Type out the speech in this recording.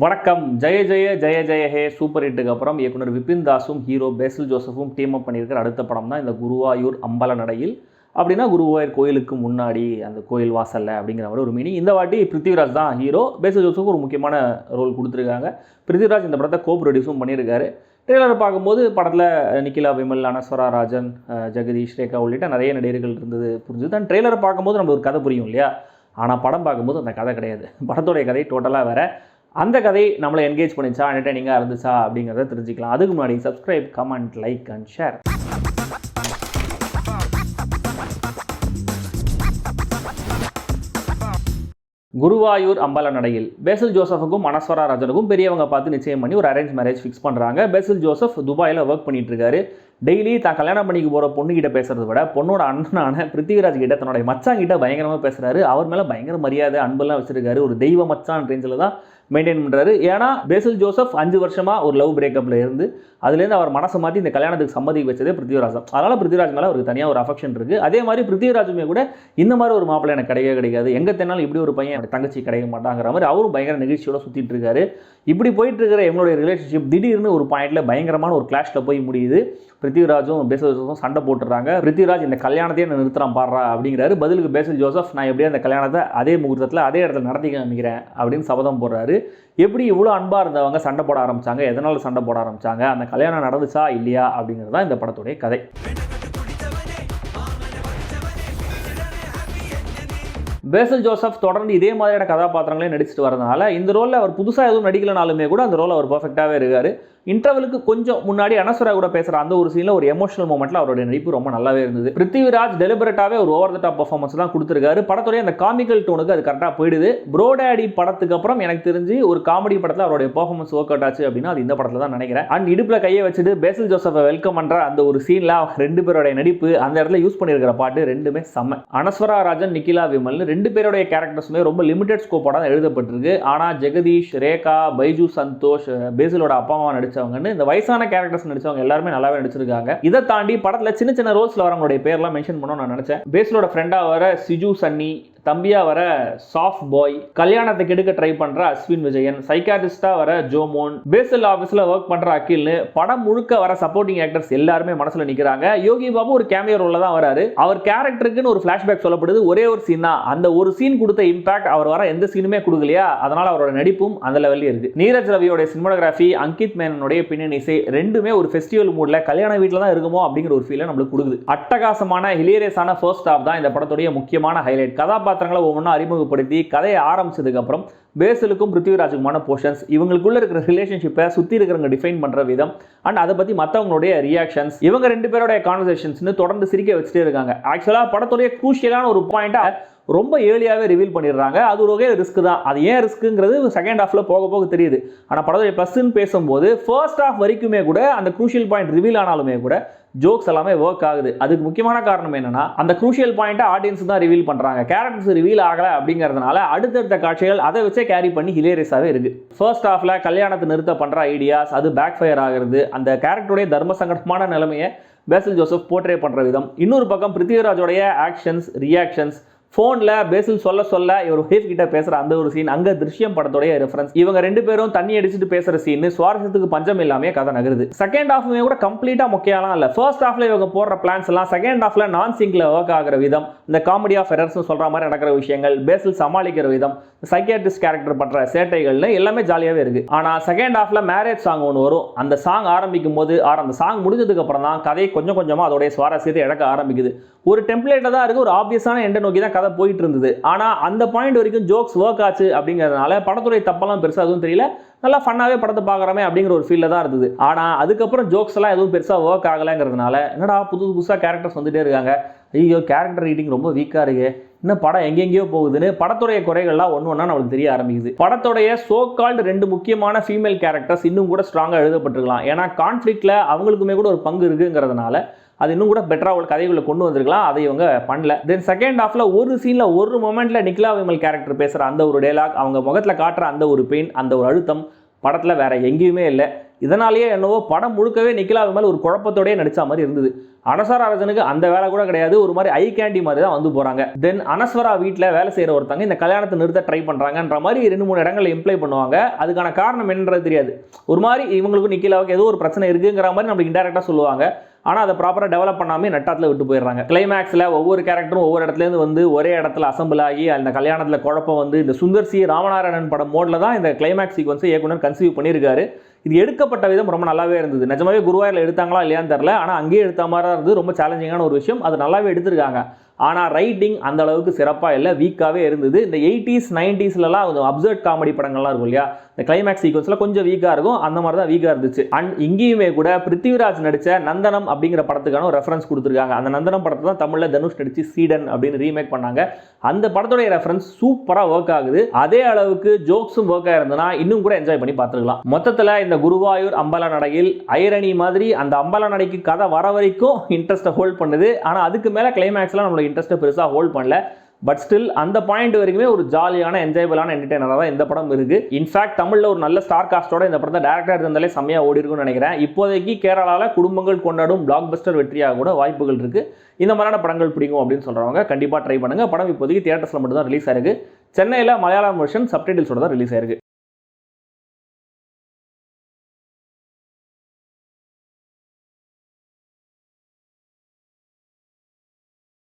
வணக்கம். ஜெய ஜெய ஜெய ஜெய ஹே சூப்பர் ஹிட்டுக்கு அப்புறம் இயக்குனர் விபின் தாஸும் ஹீரோ பேசில் ஜோசஃபும் டீம் அப் பண்ணியிருக்கிற அடுத்த படம் தான் இந்த குருவாயூர் அம்பல நடையில். அப்படின்னா குருவாயூர் கோயிலுக்கு முன்னாடி அந்த கோயில் வாசல்ல அப்படிங்கிற மாதிரி ஒரு மீனிங். இந்த வாட்டி பிருத்திவிராஜ் தான் ஹீரோ. பேசில் ஜோசஃப் ஒரு முக்கியமான ரோல் கொடுத்துருக்காங்க. பிருத்திவிராஜ் இந்த படத்தை கோ ப்ரொடியூஸும் பண்ணியிருக்காரு. ட்ரெய்லரை பார்க்கும்போது படத்தில் நிக்கிலா விமல், அனஸ்வரா ராஜன், ஜெகதீஷ், ரேகா உள்ளிட்ட நிறைய நடிகர்கள் இருந்தது புரிஞ்சுது. தான் ட்ரெய்லரை பார்க்கும்போது நம்ம ஒரு கதை புரியும் இல்லையா? ஆனால் படம் பார்க்கும்போது அந்த கதை கிடையாது. படத்தோடைய கதை டோட்டலாக வேறு. அந்த கதை நம்மளை என்கேஜ் பண்ணிச்சா, என்டர்டைனிங்காக இருந்துச்சா அப்படிங்கிறத தெரிஞ்சுக்கலாம். அதுக்கு முன்னாடி subscribe, comment, like and share. Guruvayoor Ambala Nadayil பேசில் ஜோசஃபுக்கும் அனஸ்வரா ராஜனுக்கும் பெரியவங்க பார்த்து நிச்சயம் பண்ணி ஒரு அரேஞ்ச் மேரேஜ் ஃபிக்ஸ் பண்ணுறாங்க. பேசில் ஜோசப் துபாயில் ஒர்க் பண்ணிட்டு இருக்காரு. டெய்லி தான் கல்யாணம் பண்ணிக்க போகிற பொண்ணுகிட்ட பேசுறதை விட பொண்ணோட அண்ணனான பிருத்திவிராஜ் கிட்ட தன்னுடைய மச்சாங்கிட்ட பயங்கரமாக பேசுகிறாரு. அவர் மேலே பயங்கர மரியாதை, அன்பெல்லாம் வச்சிருக்காரு. ஒரு தெய்வ மச்சான் ரேஞ்சில் தான் மெயின்டைன் பண்ணுறாரு. ஏன்னா பேசில் ஜோசப் 5 வருஷமாக ஒரு லவ் பிரேக்கப்பில் இருந்து அதுலேருந்து அவர் மனசை மாற்றி இந்த கல்யாணத்துக்கு சம்மதிக்க வச்சதே பிருத்திவிராஜ் தான். அதனால் பிருத்திவிராஜ் மேலே அவருக்கு தனியாக ஒரு அஃபெக்ஷன் இருக்குது. அதே மாதிரி பிருத்திவிராஜுமே கூட இந்த மாதிரி ஒரு மாப்பிள்ளை எனக்கு கிடைக்காது, எங்கே தென்னாலும் இப்படி ஒரு பையன் தங்கச்சி கிடைக்க மாட்டாங்கிற மாதிரி அவரும் பயங்கர நிகழ்ச்சியோட சுற்றிட்டு இருக்காரு. இப்படி போயிட்டு இருக்கிற எங்களுடைய ரிலேஷன்ஷிப் திடீர்னு ஒரு பாயிண்டில் பயங்கரமான ஒரு கிளாஷில் போய் முடியுது. பிருத்திவிராஜும் பேசில் ஜோசஃபும் சண்டை போட்டுறாங்க. பிருத்திவிராஜ் இந்த கல்யாணத்தையே நான் நிறுத்துறான் பாடுறா அப்படிங்கிறாரு. பதிலுக்கு பேசில் ஜோசப் நான் எப்படியா அந்த கல்யாணத்தை அதே முகூர்த்தத்தில் அதே இடத்துல நடத்தி காமிக்கிறேன் அப்படின்னு சபதம் போடுறாரு. எப்படி இவ்வளோ அன்பாக இருந்தவங்க சண்டை போட ஆரம்பித்தாங்க, எதனால் சண்டை போட ஆரம்பித்தாங்க, அந்த கல்யாணம் நடந்துச்சா இல்லையா அப்படிங்கிறது தான் இந்த படத்துடைய கதை. பேசில் ஜோசப் தொடர்ந்து இதே மாதிரியான கதாபாத்திரங்களே நடிச்சிட்டு வரதுனால இந்த ரோலில் அவர் புதுசாக எதுவும் நடிக்கலனாலுமே கூட அந்த ரோல் அவர் பர்ஃபெக்டாகவே இருக்கார். இன்டர்வலுக்கு கொஞ்சம் முன்னாடி அனஸ்வரா கூட பேசுகிற அந்த ஒரு சீனில் ஒரு எமோஷனல் மூமெண்ட்டில் அவருடைய நடிப்பு ரொம்ப நல்லாவே இருந்தது. பிருத்திவிராஜ் டெலிபரேட்டாகவே ஒரு ஓவர் த டாப் பர்ஃபார்மன்ஸ் தான் கொடுத்துருக்காரு. படத்துடைய அந்த காமிக்கல் டோனுக்கு அது கரெக்டாக போயிடுது. ப்ரோடாடி படத்துக்கு அப்புறம் எனக்கு தெரிஞ்சு ஒரு காமெடி படத்தில் அவருடைய பர்ஃபார்மன்ஸ் ஒர்க் அவுட் ஆச்சு அப்படின்னா அது இந்த படத்தில் தான் நினைக்கிறேன். அண்ட் இடுப்பில் கையை வச்சுட்டு பேசில் ஜோசஃபை வெல்கம் பண்ணுற அந்த ஒரு சீனில் ரெண்டு பேருடைய நடிப்பு, அந்த இடத்துல யூஸ் பண்ணியிருக்கிற பாட்டு ரெண்டுமே செம்ம. அனஸ்வரா ராஜன், நிக்கிலா விமல் ரெண்டு பேருடைய கேரக்டர்ஸுமே ரொம்ப லிமிடெட் ஸ்கோப்போட தான் எழுதப்பட்டிருக்கு. ஆனால் ஜெகதீஷ், ரேகா, பைஜு சந்தோஷ், பேசிலோட அப்பா அம்மா நடிச்சவங்கன்னு இந்த வயசான கேரக்டர்ஸ் நடிச்சவங்க எல்லாருமே நல்லாவே நடிச்சிருக்காங்க. இதை தாண்டி படத்தில் சின்ன சின்ன ரோல்ஸ்ல வரவங்களுடைய பேர்லாம் மென்ஷன் பண்ணணும்னு நான் நினைச்சேன். பேசிலோட ஃப்ரெண்டா வர சிஜு சன்னி, தம்பியா வர சாஃப்ட் பாய், கல்யாணத்தை கெடுக்க ட்ரை பண்ற அஸ்வின் விஜயன், சைக்காட்ரிஸ்டா வர ஜோமோன், பேசில் ஆஃபீஸில் ஒர்க் பண்ற அகில்னு படம் முழுக்க வர சப்போர்ட்டிங் ஆக்டர்ஸ் எல்லாருமே மனசுல நிற்கிறாங்க. யோகி பாபு ஒரு கேமியோ ரோல்ல தான் வராரு. அவர் கேரக்டருக்குன்னு ஒரு ஃபிளாஷ்பேக் சொல்லப்படுது. ஒரே ஒரு சீன் தான். அந்த ஒரு சீன் கொடுத்த இம்பாக்ட் அவர் வர எந்த சீனுமே கொடுக்கலையா, அதனால அவரோட நடிப்பும் அந்த லெவலில் இருக்கு. நீரஜ் ரவியோட சினிமாட்டோகிராஃபி, அங்கித் மேனனுடைய பின்னணி இசை ரெண்டுமே ஒரு ஃபெஸ்டிவல் மூட்ல கல்யாண வீட்டில் தான் இருக்குமோ அப்படிங்கிற ஒரு ஃபீலை நம்மளுக்கு கொடுக்குது. அட்டகாசமான ஹிலேரியஸான ஃபர்ஸ்ட் ஹாஃப் தான் இந்த படத்துடைய முக்கியமான ஹைலைட். கதாபாத்திரங்களை ஒவ்வொன்றா அறிமுகப்படுத்தி கதையை ஆரம்பிச்சதுக்கு அப்புறம் பேசிலுக்கும் பிருத்திவிராஜுக்குமான போர்ஷன்ஸ், இவங்களுக்குள்ள இருக்கிற ரிலேஷன்ஷிப்பை சுற்றி இருக்கிறவங்க டிஃபைன் பண்ற விதம் அண்ட் அதை பற்றி மற்றவங்களுடைய ரியாக்ஷன்ஸ், இவங்க ரெண்டு பேருடைய கான்வர்சேஷன்ஸ்னு தொடர்ந்து சிரிக்க வச்சுட்டே இருக்காங்க. ஆக்சுவலாக படத்துடைய க்ரூஷியலான ஒரு பாயிண்டா ரொம்ப ஏர்லியாகவே ரிவீல் பண்ணிடுறாங்க. அது ஒரு வகையில் ரிஸ்க் தான். அது ஏன் ரிஸ்க்குங்கிறது செகண்ட் ஹாஃபில் போக போக தெரியுது. ஆனால் படத்துடைய ப்ளஸ்ன்னு பேசும்போது ஃபர்ஸ்ட் ஹாஃப் வரைக்குமே கூட அந்த க்ரூஷியல் பாயிண்ட் ரிவீல் ஆனாலுமே கூட ஜோக்ஸ் எல்லாமே ஒர்க் ஆகுது. அதுக்கு முக்கியமான காரணம் என்னன்னா அந்த க்ரூஷியல் பாயிண்ட்டை ஆடியன்ஸ் தான் ரிவீல் பண்ணுறாங்க. கேரக்டர்ஸ் ரிவீல் ஆகலை அப்படிங்கிறதுனால அடுத்தடுத்த காட்சிகள் அதை வச்சே கேரி பண்ணி ஹிலேரியஸாகவே இருக்கு. ஃபர்ஸ்ட் ஹாஃபில் கல்யாணத்தை நிறுத்த பண்ணுற ஐடியாஸ் அது பேக் ஃபயர் ஆகிறது. அந்த கேரக்டருடைய தர்ம சங்கடமான நிலைமையை பேசில் ஜோசப் போர்ட்ரே பண்ணுற விதம். இன்னொரு பக்கம் பிருத்திவிராஜோடைய ஆக்ஷன்ஸ், ரியாக்ஷன்ஸ், ஃபோனில் பேசில் சொல்ல இவர் ஒய்ஃப் கிட்ட பேசுகிற அந்த ஒரு சீன், அங்கே திருஷ்யம் படத்தோடைய ரெஃபரன்ஸ், இவங்க ரெண்டு பேரும் தண்ணி அடிச்சுட்டு பேசுகிற சீன் சுவாரஸ்யத்துக்கு பஞ்சம் இல்லாமே கதை நகருது. செகண்ட் ஹாஃப்மே கூட கம்ப்ளீட்டாக முக்கியலாம் இல்லை. ஃபர்ஸ்ட் ஹாஃப்ல இவங்க போடுற பிளான்ஸ் எல்லாம் செகண்ட் ஹாஃப்ல நான் சிங்கில் ஒர்க் ஆகிற விதம், இந்த காமெடி ஆஃப் எரர்ஸ் சொல்கிற மாதிரி நடக்கிற விஷயங்கள், பேசில் சமாளிக்கிற விதம், சைக்கியாட்ரிஸ்ட் கேரக்டர் பண்ற சேட்டைகள்னு எல்லாமே ஜாலியாகவே இருக்கு. ஆனால் செகண்ட் ஹாஃப்ல மேரேஜ் சாங் ஒன்று வரும். அந்த சாங் ஆரம்பிக்கும் போது அந்த சாங் முடிஞ்சதுக்கு அப்புறம் தான் கதை கொஞ்சம் கொஞ்சமாக அதோடைய சுவாரஸ்யத்தை இழக்க ஆரம்பிக்குது. ஒரு டெம்ப்ளேட்டில் தான் இருக்குது, ஒரு ஆப்வியஸான எண்டை நோக்கி தான் கதை போயிட்டு இருந்தது. ஆனால் அந்த பாயிண்ட் வரைக்கும் ஜோக்ஸ் ஒர்க் ஆச்சு அப்படிங்கிறதுனால படத்துடைய தப்பெல்லாம் பெருசாக எதுவும் தெரியல. நல்லா ஃபன்னாகவே படத்தை பார்க்குறமே அப்படிங்கிற ஒரு ஃபீலில் தான் இருந்தது. ஆனால் அதுக்கப்புறம் ஜோக்ஸ் எல்லாம் எதுவும் பெருசாக ஒர்க் ஆகலைங்கிறதுனால என்னடா புதுசாக கேரக்டர்ஸ் வந்துட்டே இருக்காங்க, ஐயோ கேரக்டர் ரீட்டிங் ரொம்ப வீக்காக இருக்கு, இன்னும் படம் எங்கெங்கேயோ போகுதுன்னு படத்துடைய குறைகள்லாம் ஒன்று ஒன்றா நம்மளுக்கு தெரிய ஆரம்பிக்குது. படத்துடைய சோ கால்டு 2 முக்கியமான ஃபீமேல் கேரக்டர்ஸ் இன்னும் கூட ஸ்ட்ராங்காக எழுதப்பட்டிருக்கலாம். ஏன்னா கான்ஃப்ளிக்டில் அவங்களுக்குமே கூட ஒரு பங்கு இருக்குங்கிறதுனால அது இன்னும் கூட பெட்டராக ஒரு கதைகளை கொண்டு வந்திருக்கலாம். அதை இவங்க பண்ணல. தென் செகண்ட் ஹாஃப்ல ஒரு சீனில் ஒரு மொமெண்ட்ல நிக்கிலா விமல் கேரக்டர் பேசுகிற அந்த ஒரு டைலாக், அவங்க முகத்தில் காட்டுற அந்த ஒரு பெயின், அந்த ஒரு அழுத்தம், படத்தில் வேற எங்கேயுமே இல்லை. இதனாலேயே என்னவோ படம் முழுக்கவே நிக்கிலா விமல் ஒரு குழப்பத்தோடய நடித்த மாதிரி இருந்தது. அனஸ்வரா ராஜனுக்கு அந்த வேலை கூட கிடையாது, ஒரு மாதிரி ஐ கேண்டி மாதிரி தான் வந்து போகிறாங்க. தென் அனஸ்வரா வீட்டில் வேலை செய்கிற ஒருத்தங்க இந்த கல்யாணத்தை நிறுத்த ட்ரை பண்ணுறாங்கன்ற மாதிரி 2-3 இடங்களில் இம்ப்ளை பண்ணுவாங்க. அதுக்கான காரணம் என்னன்றது தெரியாது. ஒரு மாதிரி இவங்களுக்கும் நிக்கிலாவுக்கு ஏதோ ஒரு பிரச்சனை இருக்குங்கிற மாதிரி நம்மளுக்கு இன்டெரக்டாக சொல்லுவாங்க. ஆனால் அதை ப்ராப்பராக டெவலப் பண்ணாமல் நட்டாத்தில் விட்டு போயிடுறாங்க. கிளைமேக்ஸில் ஒவ்வொரு கேரக்டரும் ஒவ்வொரு இடத்துலேருந்து வந்து ஒரே இடத்துல அசம்பிள் ஆகி அந்த கல்யாணத்தில் குழப்பம் வந்து இந்த சுந்தர் சி ராமநாராயணன் படம் மோடில் தான் இந்த கிளைமேக்ஸ் சீக்வன்ஸை இயக்குனர் கன்சீவ் பண்ணியிருக்காரு. இது எடுக்கப்பட்ட விதம் ரொம்ப நல்லாவே இருந்தது. நிஜமாவே குருவாயூரில் எடுத்தாங்களா இல்லையான்னு தெரியல, ஆனால் அங்கேயே எடுத்த மாதிரி தான் இருந்தது. ரொம்ப சேலஞ்சிங்கான ஒரு விஷயம். அது நல்லாவே எடுத்திருக்காங்க. ஆனால் ரைட்டிங் அந்த அளவுக்கு சிறப்பாக இல்லை, வீக்காகவே இருந்தது. இந்த 80s 90ஸ்லாம் கொஞ்சம் அப்சர்ட் காமெடி படங்கள்லாம் இருக்கும் இல்லையா, இந்த கிளைமேக்ஸ் சீக்வன்ஸில் கொஞ்சம் வீக்காக இருக்கும். அந்த மாதிரி தான் வீக்காக இருந்துச்சு. அண்ட் இங்கேயுமே கூட பிருத்திவிராஜ் நடித்த நந்தனம் அப்படிங்கிற படத்துக்கான ஒரு ரெஃபரன்ஸ் கொடுத்துருக்காங்க. அந்த நந்தனம் படத்தை தான் தமிழில் தனுஷ் நடித்து சீடன் அப்படின்னு ரீமேக் பண்ணாங்க. அந்த படத்துடைய ரெஃபரன்ஸ் சூப்பராக ஒர்க் ஆகுது. அதே அளவுக்கு ஜோக்ஸும் ஒர்க் ஆயிருந்ததுன்னா இன்னும் கூட என்ஜாய் பண்ணி பார்த்துக்கலாம். மொத்தத்தில் இந்த குருவாயூர் அம்பல நடையில் ஐரணி மாதிரி அந்த அம்பல நடைக்கு கதை வர வரைக்கும் இன்ட்ரெஸ்ட்டை ஹோல்ட் பண்ணுது. ஆனால் அதுக்கு மேலே கிளைமேக்ஸ்லாம் நம்மளோட இன்ட்ரெஸ்ட்டை பெருசாக ஹோல்ட் பண்ணல. பட் ஸ்டில் அந்த பாயிண்ட் வரைக்குமே ஒரு ஜாலியான என்ஜாயபிளான என்டர்டெய்னராக தான் இந்த படம் இருக்கு. இன்ஃபேக்ட் தமிழில் ஒரு நல்ல ஸ்டார் காஸ்டோட இந்த படத்தை டேரக்டர் இருந்தாலே செம்மையாக ஓடி இருக்கும்னு நினைக்கிறேன். இப்போதைக்கு கேரளாவில் குடும்பங்கள் கொண்டாடும் பிளாக் பஸ்டர் வெற்றியாக கூட வாய்ப்புகள் இருக்கு. இந்த மாதிரியான படங்கள் பிடிக்கும் அப்படின்னு சொல்றவங்க கண்டிப்பாக ட்ரை பண்ணுங்க. படம் இப்போதைக்கு தியேட்டர்ஸில் மட்டும் தான் ரிலீஸ் ஆயிருக்கு. சென்னையில் மலையாளம் வெர்ஷன் சப்டைட்டில்ஸோட தான் ரிலீஸ் ஆயிருக்கு.